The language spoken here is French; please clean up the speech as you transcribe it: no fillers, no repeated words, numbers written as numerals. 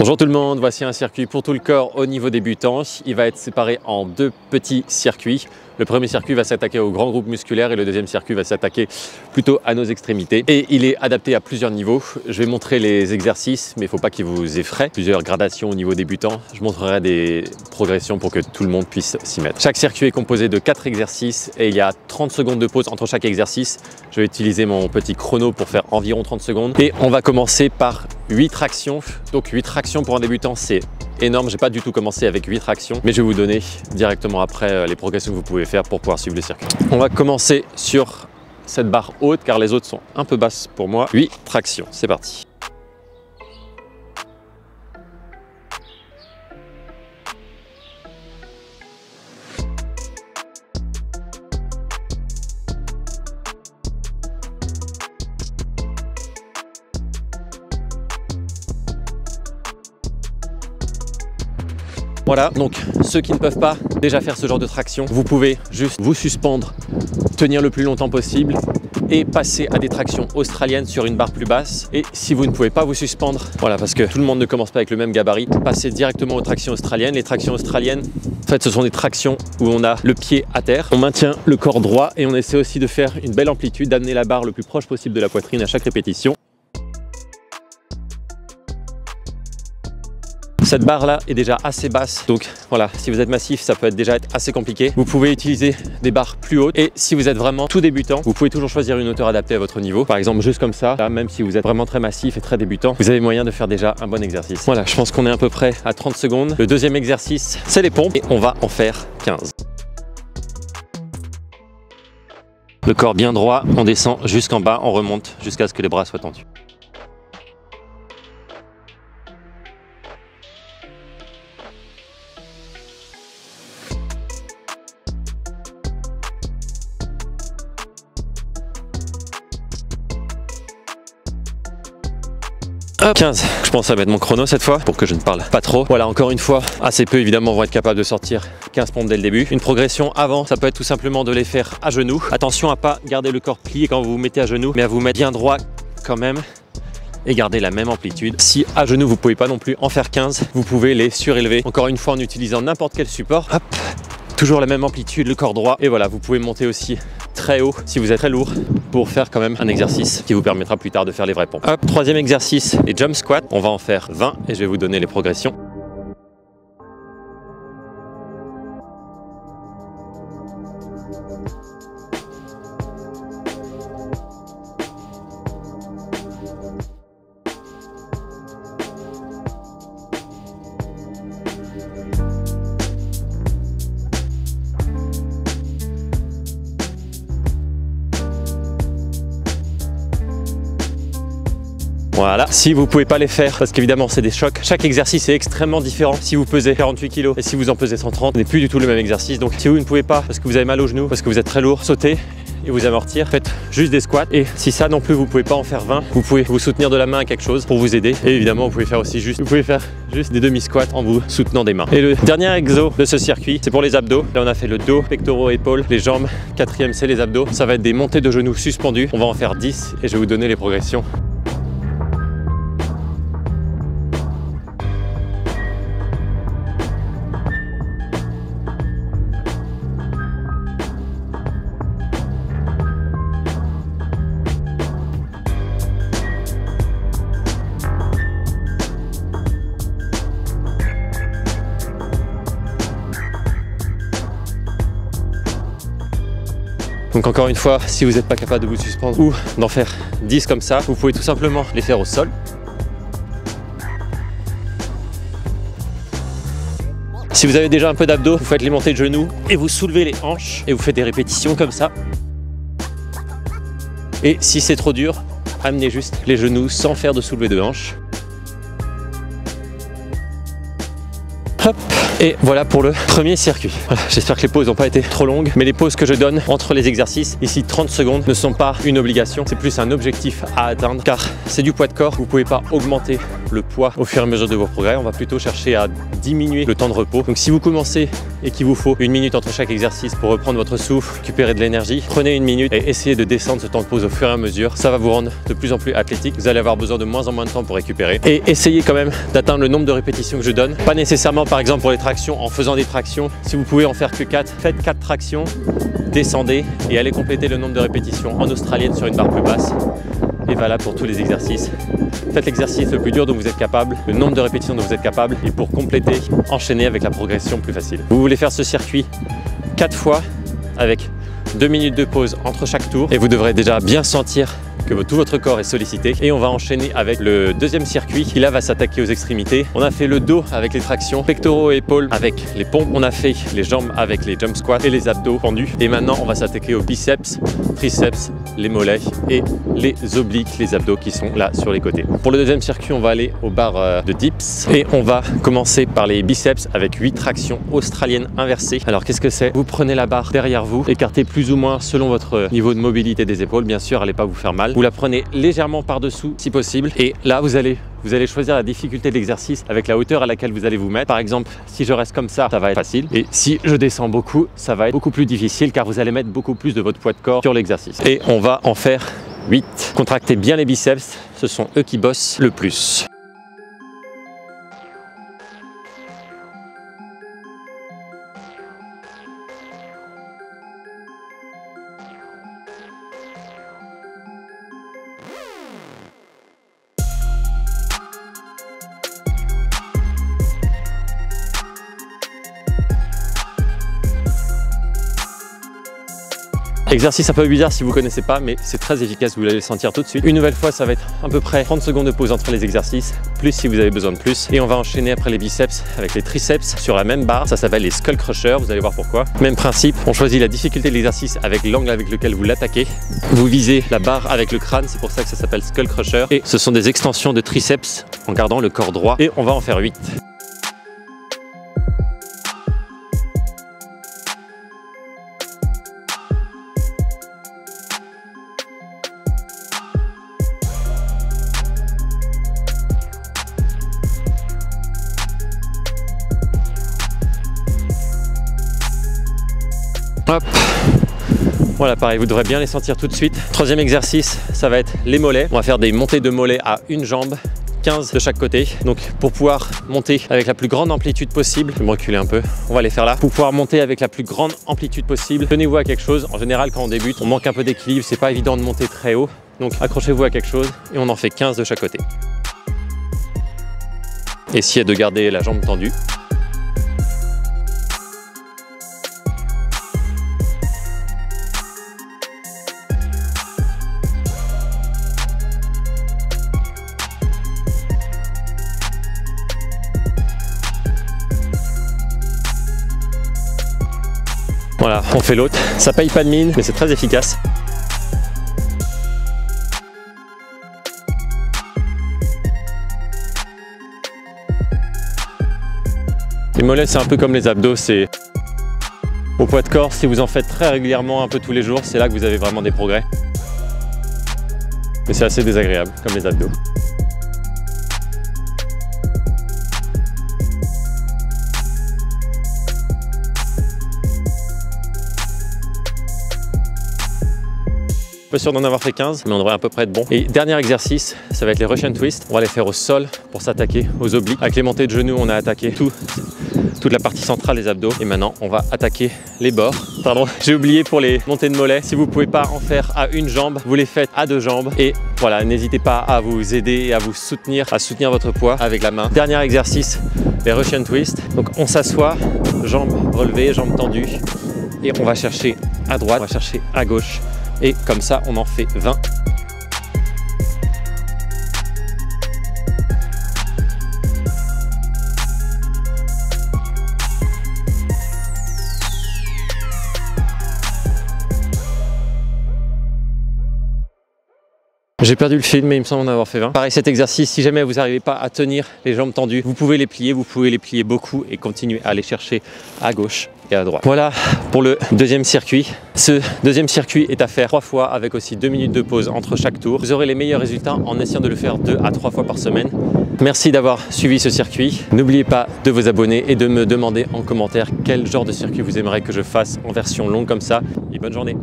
Bonjour tout le monde, voici un circuit pour tout le corps au niveau débutant. Il va être séparé en deux petits circuits. Le premier circuit va s'attaquer au grand groupe musculaire et le deuxième circuit va s'attaquer plutôt à nos extrémités. Et il est adapté à plusieurs niveaux. Je vais montrer les exercices, mais il ne faut pas qu'ils vous effraient. Plusieurs gradations au niveau débutant. Je montrerai des progressions pour que tout le monde puisse s'y mettre. Chaque circuit est composé de 4 exercices et il y a 30 secondes de pause entre chaque exercice. Je vais utiliser mon petit chrono pour faire environ 30 secondes. Et on va commencer par 8 tractions. Donc 8 tractions pour un débutant, c'est énorme. J'ai pas du tout commencé avec 8 tractions, mais je vais vous donner directement après les progressions que vous pouvez faire pour pouvoir suivre le circuit. On va commencer sur cette barre haute car les autres sont un peu basses pour moi. 8 tractions, c'est parti. Voilà, donc ceux qui ne peuvent pas déjà faire ce genre de traction, vous pouvez juste vous suspendre, tenir le plus longtemps possible et passer à des tractions australiennes sur une barre plus basse. Et si vous ne pouvez pas vous suspendre, voilà, parce que tout le monde ne commence pas avec le même gabarit, passez directement aux tractions australiennes. Les tractions australiennes, en fait, ce sont des tractions où on a le pied à terre, on maintient le corps droit et on essaie aussi de faire une belle amplitude, d'amener la barre le plus proche possible de la poitrine à chaque répétition. Cette barre là est déjà assez basse, donc voilà, si vous êtes massif, ça peut déjà être assez compliqué. Vous pouvez utiliser des barres plus hautes et si vous êtes vraiment tout débutant, vous pouvez toujours choisir une hauteur adaptée à votre niveau. Par exemple, juste comme ça, là, même si vous êtes vraiment très massif et très débutant, vous avez moyen de faire déjà un bon exercice. Voilà, je pense qu'on est à peu près à 30 secondes. Le deuxième exercice, c'est les pompes et on va en faire 15. Le corps bien droit, on descend jusqu'en bas, on remonte jusqu'à ce que les bras soient tendus. Hop, 15. Je pense à mettre mon chrono cette fois pour que je ne parle pas trop. Voilà, encore une fois, assez peu évidemment vont être capables de sortir 15 pompes dès le début. Une progression avant, ça peut être tout simplement de les faire à genoux. Attention à pas garder le corps plié quand vous vous mettez à genoux, mais à vous mettre bien droit quand même et garder la même amplitude. Si à genoux vous pouvez pas non plus en faire 15, vous pouvez les surélever. Encore une fois en utilisant n'importe quel support. Hop, toujours la même amplitude, le corps droit. Et voilà, vous pouvez monter aussi très haut si vous êtes très lourd pour faire quand même un exercice qui vous permettra plus tard de faire les vrais pompes. Hop, troisième exercice, les jump squats. On va en faire 20 et je vais vous donner les progressions. Voilà, si vous pouvez pas les faire, parce qu'évidemment c'est des chocs, chaque exercice est extrêmement différent. Si vous pesez 48 kg et si vous en pesez 130, ce n'est plus du tout le même exercice. Donc si vous ne pouvez pas, parce que vous avez mal aux genoux, parce que vous êtes très lourd, sautez et vous amortir, faites juste des squats. Et si ça non plus vous pouvez pas en faire 20, vous pouvez vous soutenir de la main à quelque chose pour vous aider. Et évidemment vous pouvez faire aussi juste des demi-squats en vous soutenant des mains. Et le dernier exo de ce circuit, c'est pour les abdos. Là on a fait le dos, pectoraux, épaules, les jambes. Quatrième c'est les abdos. Ça va être des montées de genoux suspendus. On va en faire 10 et je vais vous donner les progressions. Donc encore une fois, si vous n'êtes pas capable de vous suspendre ou d'en faire 10 comme ça, vous pouvez tout simplement les faire au sol. Si vous avez déjà un peu d'abdos, vous faites les montées de genoux et vous soulevez les hanches et vous faites des répétitions comme ça. Et si c'est trop dur, amenez juste les genoux sans faire de soulevé de hanches. Hop. Et voilà pour le premier circuit. Voilà, j'espère que les pauses n'ont pas été trop longues, mais les pauses que je donne entre les exercices, ici 30 secondes, ne sont pas une obligation, c'est plus un objectif à atteindre, car c'est du poids de corps, vous ne pouvez pas augmenter le poids au fur et à mesure de vos progrès, on va plutôt chercher à diminuer le temps de repos. Donc si vous commencez et qu'il vous faut 1 minute entre chaque exercice pour reprendre votre souffle, récupérer de l'énergie, prenez 1 minute et essayez de descendre ce temps de pause au fur et à mesure. Ça va vous rendre de plus en plus athlétique. Vous allez avoir besoin de moins en moins de temps pour récupérer. Et essayez quand même d'atteindre le nombre de répétitions que je donne. Pas nécessairement par exemple pour les tractions en faisant des tractions. Si vous pouvez en faire que 4, faites 4 tractions, descendez et allez compléter le nombre de répétitions en australienne sur une barre plus basse. Et voilà pour tous les exercices. Faites l'exercice le plus dur dont vous êtes capable, le nombre de répétitions dont vous êtes capable et pour compléter, enchaînez avec la progression plus facile. Vous voulez faire ce circuit 4 fois avec 2 minutes de pause entre chaque tour et vous devrez déjà bien sentir que tout votre corps est sollicité. Et on va enchaîner avec le deuxième circuit qui là va s'attaquer aux extrémités. On a fait le dos avec les tractions, pectoraux et épaules avec les pompes. On a fait les jambes avec les jump squats et les abdos pendus. Et maintenant on va s'attaquer aux biceps, triceps, les mollets et les obliques, les abdos qui sont là sur les côtés. Pour le deuxième circuit, on va aller aux barres de dips et on va commencer par les biceps avec 8 tractions australiennes inversées. Alors qu'est-ce que c'est? Vous prenez la barre derrière vous, écartez plus ou moins selon votre niveau de mobilité des épaules. Bien sûr, elle n'est pas vous faire mal. Vous la prenez légèrement par-dessous si possible et là vous allez choisir la difficulté de l'exercice avec la hauteur à laquelle vous allez vous mettre. Par exemple, si je reste comme ça va être facile et si je descends beaucoup, ça va être beaucoup plus difficile car vous allez mettre beaucoup plus de votre poids de corps sur l'exercice. Et on va en faire 8. Contractez bien les biceps, ce sont eux qui bossent le plus. Exercice un peu bizarre si vous ne connaissez pas, mais c'est très efficace, vous allez le sentir tout de suite. Une nouvelle fois, ça va être à peu près 30 secondes de pause entre les exercices, plus si vous avez besoin de plus. Et on va enchaîner après les biceps avec les triceps sur la même barre. Ça s'appelle les skull crushers, vous allez voir pourquoi. Même principe, on choisit la difficulté de l'exercice avec l'angle avec lequel vous l'attaquez. Vous visez la barre avec le crâne, c'est pour ça que ça s'appelle skull crusher. Et ce sont des extensions de triceps en gardant le corps droit. Et on va en faire 8. Hop. Voilà, pareil, vous devrez bien les sentir tout de suite. Troisième exercice, ça va être les mollets. On va faire des montées de mollets à une jambe, 15 de chaque côté. Donc pour pouvoir monter avec la plus grande amplitude possible, je vais me reculer un peu, on va les faire là. Pour pouvoir monter avec la plus grande amplitude possible, tenez-vous à quelque chose. En général, quand on débute, on manque un peu d'équilibre, c'est pas évident de monter très haut. Donc accrochez-vous à quelque chose et on en fait 15 de chaque côté. Essayez de garder la jambe tendue. Voilà, on fait l'autre. Ça paye pas de mine, mais c'est très efficace. Les mollets, c'est un peu comme les abdos, c'est au poids de corps. Si vous en faites très régulièrement, un peu tous les jours, c'est là que vous avez vraiment des progrès. Mais c'est assez désagréable, comme les abdos. Pas sûr d'en avoir fait 15, mais on devrait à peu près être bon. Et dernier exercice, ça va être les Russian Twist. On va les faire au sol pour s'attaquer aux obliques. Avec les montées de genoux, on a attaqué toute la partie centrale des abdos. Et maintenant, on va attaquer les bords. Pardon, j'ai oublié pour les montées de mollets. Si vous ne pouvez pas en faire à une jambe, vous les faites à 2 jambes. Et voilà, n'hésitez pas à vous aider et à vous soutenir, à soutenir votre poids avec la main. Dernier exercice, les Russian Twist. Donc on s'assoit, jambes relevées, jambes tendues. Et on va chercher à droite, on va chercher à gauche. Et comme ça, on en fait 20. J'ai perdu le fil, mais il me semble en avoir fait 20. Pareil, cet exercice, si jamais vous n'arrivez pas à tenir les jambes tendues, vous pouvez les plier beaucoup et continuer à aller chercher à gauche et à droite. Voilà pour le deuxième circuit. Ce deuxième circuit est à faire 3 fois avec aussi 2 minutes de pause entre chaque tour. Vous aurez les meilleurs résultats en essayant de le faire 2 à 3 fois par semaine. Merci d'avoir suivi ce circuit. N'oubliez pas de vous abonner et de me demander en commentaire quel genre de circuit vous aimeriez que je fasse en version longue comme ça. Et bonne journée.